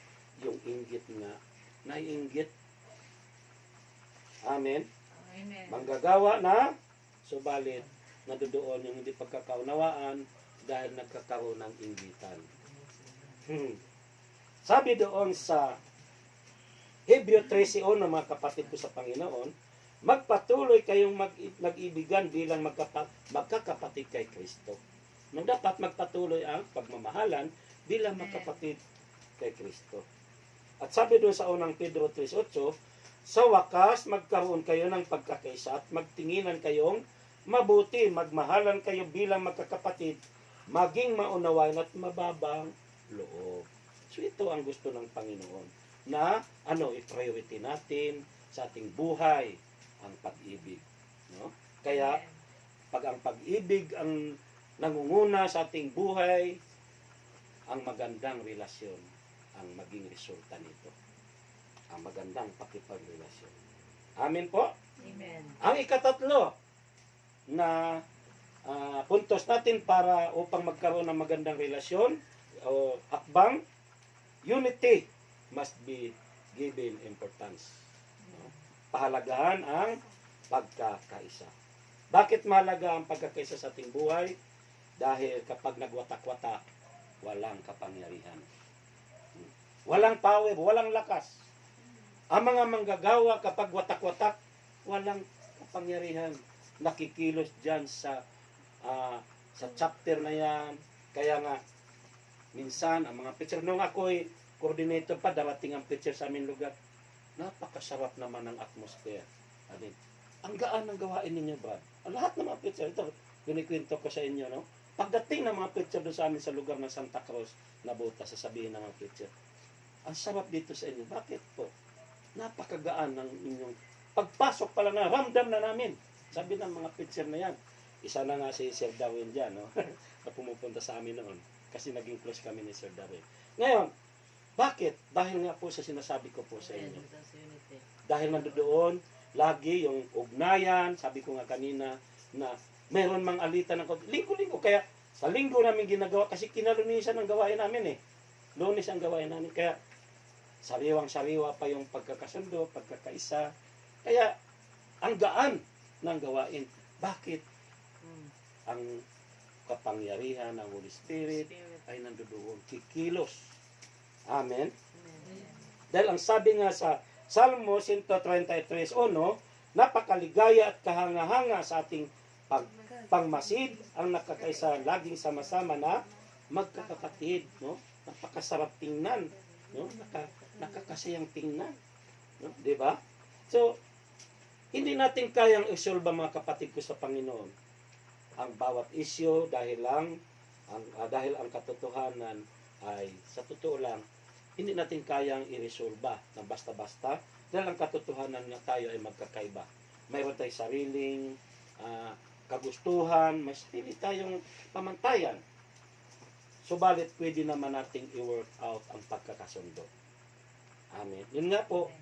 yung inggit nga, naiinggit. Amen. Amen. Manggagawa na, subalit, nadudoon yung hindi pagkakaunawaan dahil nagkakaroon ng inggitan. Sabi doon sa Hebreo 13:1 ng mga kapatid ko sa Panginoon, magpatuloy kayong mag-ibigan bilang magkakapatid kay Kristo. Nang dapat magpatuloy ang pagmamahalan bilang magkapatid kay Kristo. At sabi doon sa unang Pedro 3:8, sa wakas magkaroon kayo ng pagkakaisa at magtinginan kayong mabuti, magmahalan kayo bilang magkakapatid, maging maunawain at mababang loob. So ito ang gusto ng Panginoon, na i-priority natin sa ating buhay ang pag-ibig, no? Kaya pag ang pag-ibig ang nangunguna sa ating buhay, ang magandang relasyon ang maging resulta nito. Ang magandang pakipagrelasyon. Amen po. Amen. Ang ikatatlo na puntos natin para upang magkaroon ng magandang relasyon o hakbang, unity must be given importance. No? Pahalagahan ang pagkakaisa. Bakit mahalaga ang pagkakaisa sa ating buhay? Dahil kapag nagwatak-watak, walang kapangyarihan. Walang power, walang lakas. Ang mga manggagawa kapag watak-watak, walang kapangyarihan. Nakikilos dyan sa chapter na yan. Kaya nga, minsan, ang mga preacher, nung ako'y coordinator pa, darating ang preacher sa aming lugar, napakasarap naman ng atmosphere. Ang gaan ng gawain ninyo, Brad. Lahat ng mga preacher, ito, kinikwento ko sa inyo, no? Pagdating ng mga preacher doon sa amin sa lugar ng Santa Cruz, nabuta, sasabihin ng mga preacher, ang sarap dito sa inyo. Bakit po? Napakagaan ng inyong pagpasok pala na, ramdam na namin. Sabi ng mga preacher na yan. Isa na nga si Sir Darwin dyan, no? Na pumupunta sa amin noon. Kasi naging close kami ni Sir Darwin. Ngayon, bakit? Dahil nga po sa sinasabi ko po sa inyo. Dahil nandoon, lagi yung ugnayan, sabi ko nga kanina, na meron mang alitan ng linggo-linggo. Kaya sa linggo namin ginagawa, kasi kinalunisan ang gawain namin Lunes ang gawain namin. Kaya sariwang-sariwa pa yung pagkakasundo, pagkakaisa. Kaya ang gaan ng gawain. Bakit? Ang kapangyarihan ng Holy Spirit ay nandoon. Kikilos. Amen? Dahil ang sabi nga sa Salmo 133:1, napakaligaya at kahanga-hanga sa ating pangmasid ang nakakaisa laging sama-sama na magkakapatid, no? Napakasarap tingnan, no? Nakakasayang tingnan, no? 'Di ba? So hindi natin kayang isolba, mga kapatid ko sa Panginoon, ang bawat issue dahil ang katotohanan ay sa totoo lang hindi natin kayang iresolba na basta-basta dahil ang katotohanan na tayo ay magkakaiba. Mayroon tayong sariling kagustuhan, may sarili tayong pamantayan. Subalit pwede naman nating i-work out ang pagkakasundo. Amen. Yun nga po,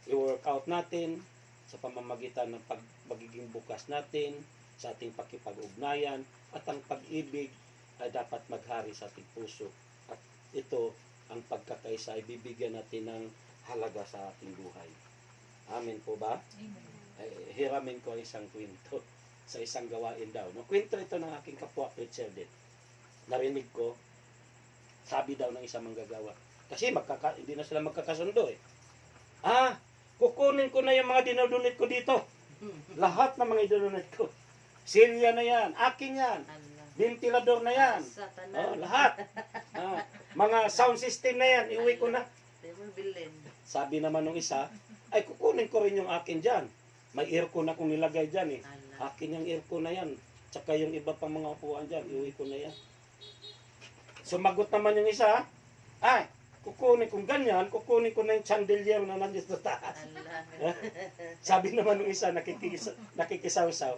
i-work out natin sa pamamagitan ng magiging bukas natin sa ating pakipag-ugnayan, at ang pag-ibig ay dapat maghari sa ating puso. At ito, ang pagkakaisa ay bibigyan natin ng halaga sa ating buhay. Amen po ba? Amen. Hiramin ko ang isang kwento. sa isang gawain daw. No, kwento ito ng aking kapwa preacher din. Narinig ko, sabi daw ng isang manggagawa. Kasi hindi na sila magkakasundo eh. Kukunin ko na yung mga dinodonate ko dito. Lahat ng mga dinodonate ko. Silya na yan, akin yan. Ventilador na yan. Lahat. Mga sound system na yan, iuwi ko na. Sabi naman ng isa, ay kukunin ko rin yung akin dyan. May aircon akong nilagay dyan eh. Akin yung aircon na yan. Tsaka yung iba pang mga upuan dyan, iuwi ko na yan. Sumagot naman yung isa, ay, kukunin kong ganyan, kukunin ko na yung chandelier na nandiyan sa taas. Sabi naman ng isa, nakikisaw-saw.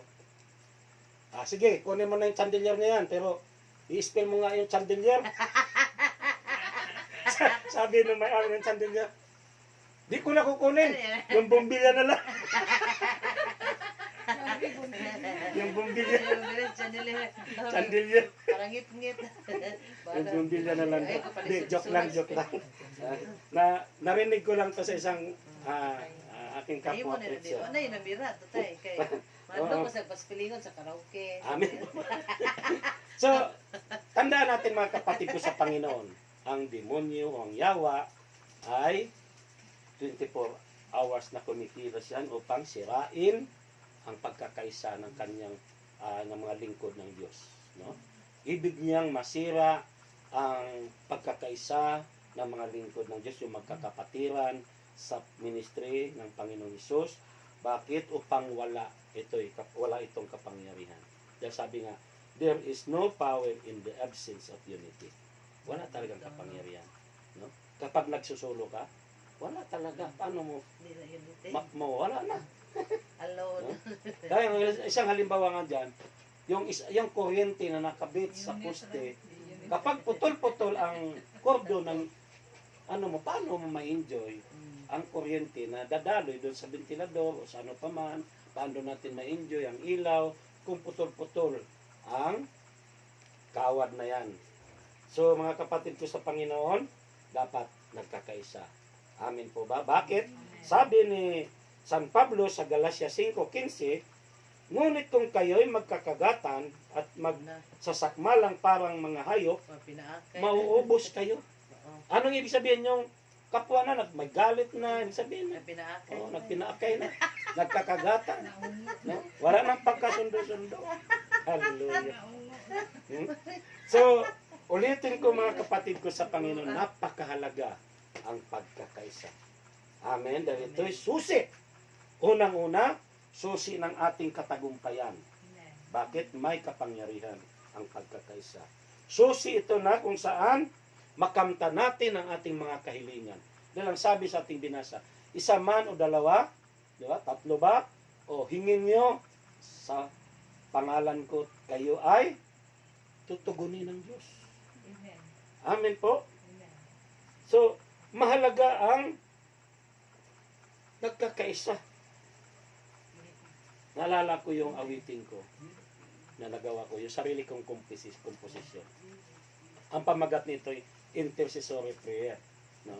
Sige, kunin mo na yung chandelier na yan, pero i-spell mo nga yung chandelier. Sabi nung may-ari ng chandelier, di ko na kukunin, yung bombilya na lang. Yung bombilya. Chandelier. Parang ngit-ngit. Yung bombilya na lang. Joke lang. Narinig ko lang to sa isang aking kapwa preacher. Ano yun, namira, tatay. Mando ko sa paspilingon sa karaoke. Amen. So, tandaan natin mga kapatid ko sa Panginoon, ang demonyo o ang yawa ay 24 hours na kumikilos yan upang sirain ang pagkakaisa ng kanyang ng mga lingkod ng Diyos, no? Ibig niyang masira ang pagkakaisa ng mga lingkod ng Diyos, yung magkakapatiran sa ministry ng Panginoong Hesus. Bakit? Upang wala itong kapangyarihan. Dahil sabi nga, there is no power in the absence of unity. Wala talagang kapangyarihan, no? Kapag nagsusulo ka, wala talaga. Paano mo? Wala na. Alone. Kaya isang halimbawa nga dyan, yung kuryente na nakabit sa poste, kapag putol-putol ang kordo ng paano mo ma-enjoy ang kuryente na dadaloy doon sa ventilador o sa ano pa man, paano natin ma-enjoy ang ilaw kung putol-putol ang kawad na yan. So mga kapatid ko sa Panginoon, dapat nagkakaisa. Amen po ba? Bakit? Sabi ni San Pablo sa Galatia 5:15, ngunit kung kayo'y magkakagatan at magsasakmalang parang mga hayop, mauubos kayo. Anong ibig sabihin yung kapwa na, may galit na, ibig sabihin na, nagpinaakay na, nagkakagatan. No? Wala nang pagkasundo-sundo. Hallelujah. So, ulitin ko mga kapatid ko sa Panginoon, napakahalaga ang pagkakaisa. Amen. Dahil ito'y susi. Unang-una, susi ng ating katagumpayan. Bakit? May kapangyarihan ang pagkakaisa. Susi ito na kung saan makamta natin ang ating mga kahilingan. Dahil ang sabi sa ating binasa, isa man o dalawa, di ba? Tatlo ba? O hingin nyo sa pangalan ko, kayo ay tutugunin ng Diyos. Amen po. So, mahalaga ang nagkakaisa. Naalala ko yung awitin ko na nagawa ko, yung sarili kong composition. Ang pamagat nito ay intercessory prayer. No?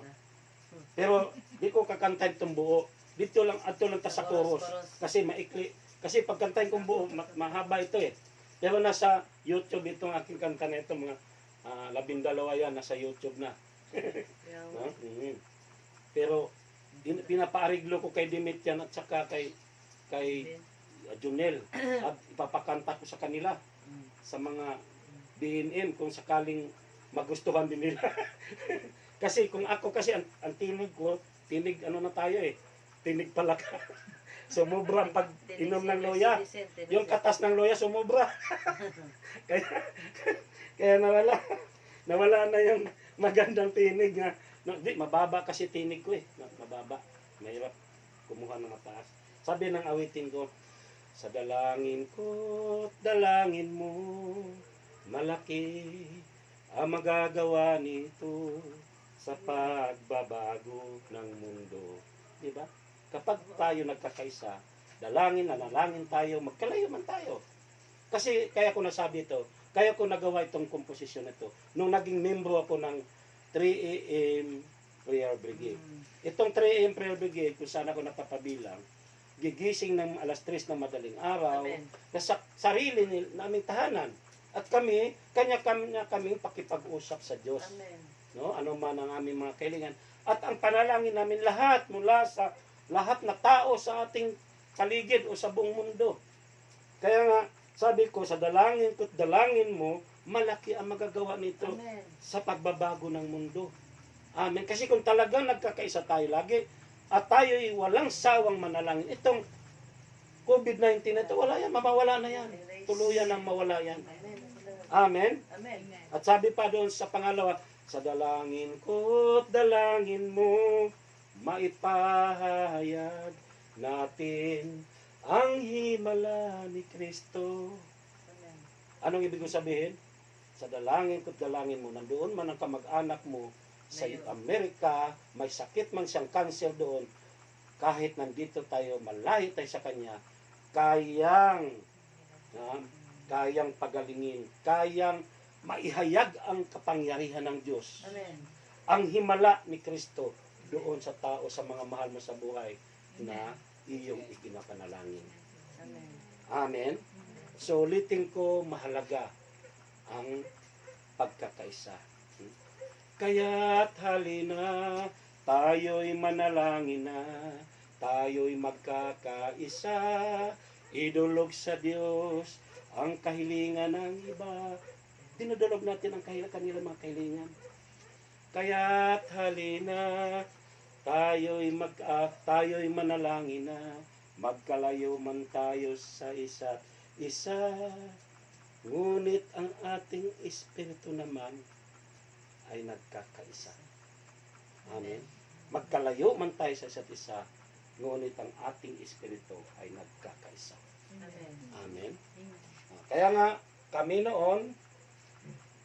Pero di ko kakantahin itong buo. Dito lang ta sa chorus. Kasi maikli. Kasi pagkantahin kong buo, mahaba ito eh. Pero nasa YouTube itong aking kanta na ito, mga 12 yan, nasa YouTube na. No? Pero pinapaariglo ko kay Dimityan at saka kay Junel at ipapakanta ko sa kanila sa mga BNM kung sakaling magustuhan din nila. Kasi kung ako kasi ang tinig ko, tinig na tayo eh, tinig palaka. Sumubra ang pag inom ng loya. Yung katas ng loya sumubra. kaya nawala na yung magandang tinig na mababa kasi tinig ko eh. Mababa. Mahirap kumuha ng mataas. Sabi ng awitin ko, sa dalangin ko't dalangin mo, malaki ang magagawa nito sa pagbabago ng mundo. Diba? Kapag tayo nagkakaisa, dalangin tayo, magkalayo man tayo. Kasi kaya ko nasabi ito, kaya ko nagawa itong komposisyon na ito. Nung naging membro ako ng 3 AM Prayer Brigade. Itong 3 AM Prayer Brigade, kung saan ako napapabilang, gigising ng alas 3 ng madaling araw Amen. na sa sarili naming tahanan. At kami, kanya-kanya kaming pakipag-usap sa Diyos. Amen. No? Ano man ang aming mga kailangan. At ang panalangin namin lahat mula sa lahat na tao sa ating paligid o sa buong mundo. Kaya nga, sabi ko, sa dalangin ko't dalangin mo, malaki ang magagawa nito Amen. sa pagbabago ng mundo. Amen. Kasi kung talagang nagkakaisa tayo lagi, at tayo'y walang sawang manalangin, itong COVID-19 na ito, wala yan, mawawala na yan. Tuluyan ang mawala yan. Amen. Amen. Amen. At sabi pa doon sa pangalawa, sa dalangin ko't dalangin mo, maipahayag natin ang himala ni Kristo. Amen. Anong ibig kong sabihin? Sa dalangin ko't dalangin mo, nandoon man ang kamag-anak mo sa Amerika, may sakit man siyang cancer doon, kahit nandito tayo, malayo tayo sa Kanya, kayang pagalingin, kayang maihayag ang kapangyarihan ng Diyos. Amen. Ang himala ni Kristo doon sa tao, sa mga mahal mo sa buhay na iyong ikinapanalangin. Amen. Amen. So ulitin ko, mahalaga ang pagkakaisa. Kaya't halina, tayo'y manalangin na, tayo'y magkakaisa, idulog sa Diyos ang kahilingan ng iba. Dinudulog natin ang kanilang mga kahilingan. Kaya't halina, tayo'y manalangin na, magkalayo man tayo sa isa't isa, ngunit ang ating espiritu naman ay nagkakaisa. Amen. Magkalayo man tayo sa isa't isa, ngunit ang ating espiritu ay nagkakaisa. Amen. Amen. Kaya nga, kami noon,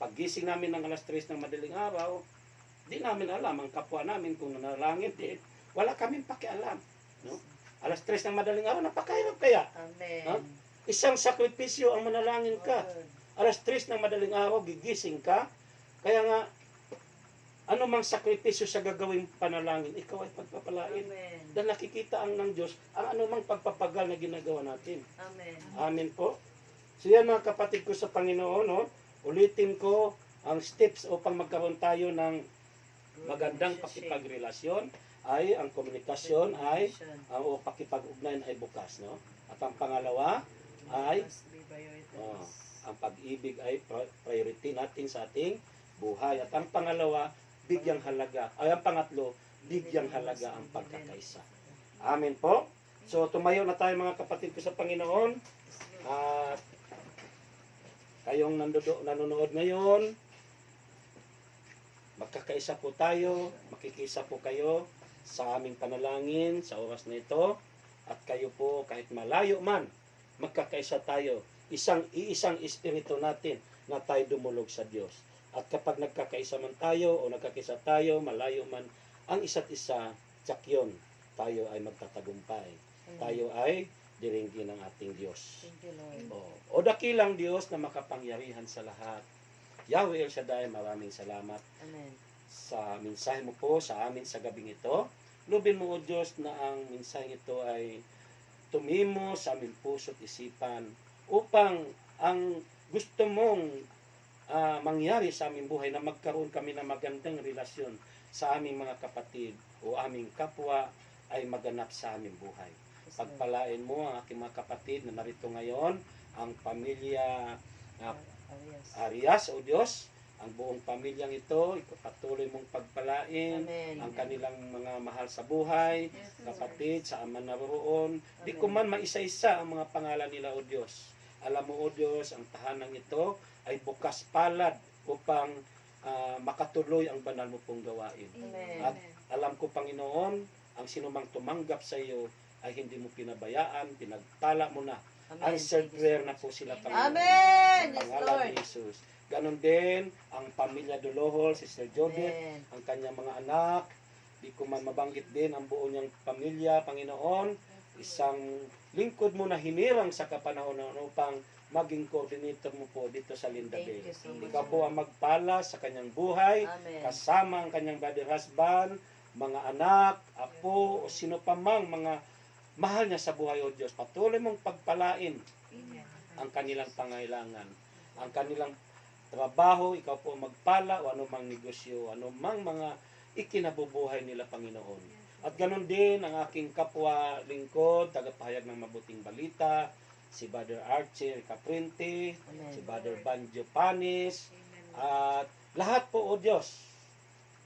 paggising namin ng alas 3 ng madaling araw, di namin alam ang kapwa namin kung nanalangin din. Wala kaming pakialam. No? Alas 3 ng madaling araw, napakahirap kaya. Amen. Ha? Isang sakripisyo ang manalangin ka. Alas 3 ng madaling araw, gigising ka. Kaya nga, ano mang sakripisyo sa gagawing panalangin, ikaw ay pagpapalain. Amen. Dahil nakikita ang ng Diyos ang anumang pagpapagal na ginagawa natin. Amen. Amen po. So yan mga kapatid ko sa Panginoon, no? Ulitin ko ang steps upang magkaroon tayo ng magandang pakipagrelasyon ay ang komunikasyon ay o pakipag-ugnayan ay bukas, no? At ang pangalawa ay ang pag-ibig ay priority natin sa ating buhay. At ang pangalawa, bigyang halaga. Ay ang pangatlo, bigyang halaga ang pagkakaisa. Amen po. So tumayo na tayo mga kapatid ko sa Panginoon. At kayong nanonood ngayon, magkakaisa po tayo, makikisa po kayo sa aming panalangin sa oras na ito. At kayo po, kahit malayo man, magkakaisa tayo. Iisang espiritu natin na tayo dumulog sa Diyos. At kapag nagkakaisa man tayo o nagkakaisa tayo, malayo man ang isa't isa, tsak yun, tayo ay magtatagumpay. Tayo ay diringgin ng ating Diyos. Thank you, Lord. O dakilang Diyos na makapangyarihan sa lahat. Yahweh El Shaddai, maraming salamat Amen. sa mensahe mo po sa amin sa gabing ito. Lubin mo, O Diyos, na ang mensahe ito ay tumimo sa aming puso't isipan upang ang gusto mong mangyari sa aming buhay na magkaroon kami ng magandang relasyon sa aming mga kapatid o aming kapwa ay maganap sa aming buhay. Pagpalain mo ang aking mga kapatid na narito ngayon, ang pamilya Arias, O Diyos, ang buong pamilyang ito, patuloy mong pagpalain. Amen. Ang kanilang mga mahal sa buhay, kapatid, sa ama naroon. Di ko man maisa-isa ang mga pangalan nila, O Diyos. Alam mo, O Diyos, ang tahanang ito ay bukas palad upang makatuloy ang banal mo pong gawain. Amen. At alam ko, Panginoon, ang sinumang tumanggap sa iyo ay hindi mo pinabayaan, pinagpala mo na. Amen. Answered prayer na po sila, Panginoon. Amen. Sa Yes, pangalan Lord. ni Jesus. Ganon din ang pamilya Dolohol, Sister Judith, Amen. ang kanyang mga anak. Di ko man mabanggit din ang buo niyang pamilya, Panginoon. Isang lingkod mo na hinirang sa kapanahonan upang maging coordinator mo po dito sa Lindabel. Thank you so much. Ikaw po ang magpala sa kanyang buhay, Amen. kasama ang kanyang brother husband, mga anak, apo, o sino pa mang mga mahal niya sa buhay, O Diyos. Patuloy mong pagpalain Amen. ang kanilang pangailangan, ang kanilang trabaho, ikaw po magpala, o anumang negosyo, anumang mga ikinabubuhay nila, Panginoon. At ganun din ang aking kapwa lingkod, tagapahayag ng mabuting balita, si Brother Archie Caprinte, Amen. si Brother Banjo Panis, at lahat po, O Diyos,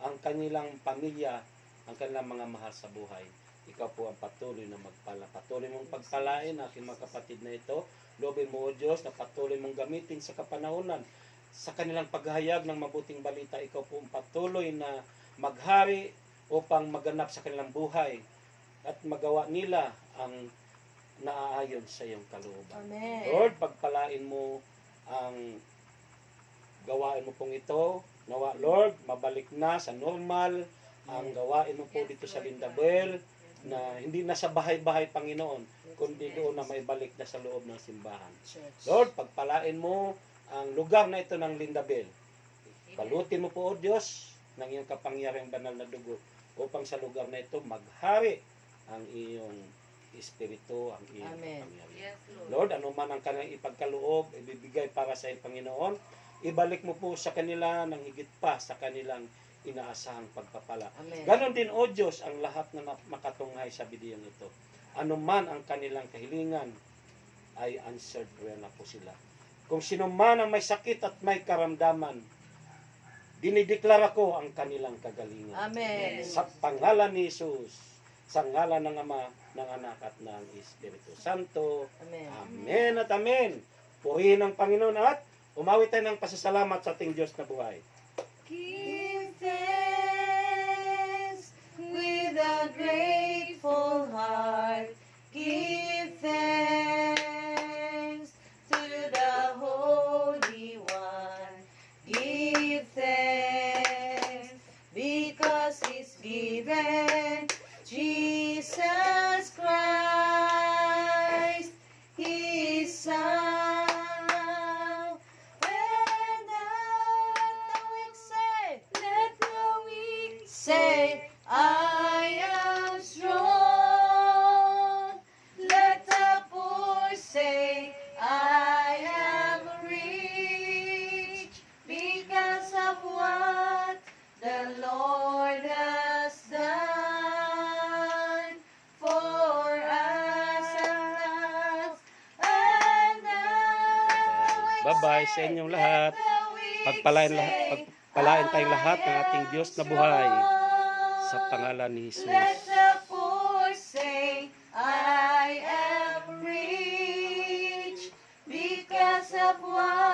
ang kanilang pamilya, ang kanilang mga mahal sa buhay. Ikaw po ang patuloy na magpala. Patuloy mong pagpalain aking mga kapatid na ito. Loobin mo, O Diyos, na patuloy mong gamitin sa kapanahunan sa kanilang paghahayag ng mabuting balita. Ikaw po ang patuloy na maghari upang maganap sa kanilang buhay at magawa nila ang naaayon sa iyong kalooban. Amen. Lord, pagpalain mo ang gawain mo pong ito. Nawa, Lord, mabalik na sa normal ang gawain mo po dito sa Lindabel, na hindi na sa bahay-bahay, Panginoon, kundi doon na may balik na sa loob ng simbahan. Church. Lord, pagpalain mo ang lugar na ito ng Lindabel. Balutin mo po, O Diyos, ng iyong kapangyarihang banal na dugo upang sa lugar na ito maghari ang iyong Espiritu, ang iyong Amen. kapangyarihan. Lord, ano man ang kanilang ipagkaloob, ibibigay para sa iyong Panginoon, ibalik mo po sa kanila ng higit pa sa kanilang inaasahang pagpapala. Amen. Ganon din, O Diyos, ang lahat na makatunghay sa bidiyang ito. Ano man ang kanilang kahilingan, ay answered prayer na po sila. Kung sino man ang may sakit at may karamdaman, dinideklara ko ang kanilang kagalingan. Amen. Sa pangalan ni Jesus, sa ngalan ng Ama, ng Anak at ng Espiritu Santo. Amen. Amen at amen. Purihin ang Panginoon at umawit tayo ng pasasalamat sa ating Diyos na buhay. Give thanks with a grateful heart. Give thanks to the Holy One. Give thanks because He's given Jesus Christ, His Son. And now let the weak say, I am strong. Let the poor say, I am rich because of what the Lord has done for us. And now Bye-bye sa inyong lahat. Pagpalain tayong lahat ng ating Diyos na buhay sa pangalan ni Jesus. Let the poor say, I am rich because of what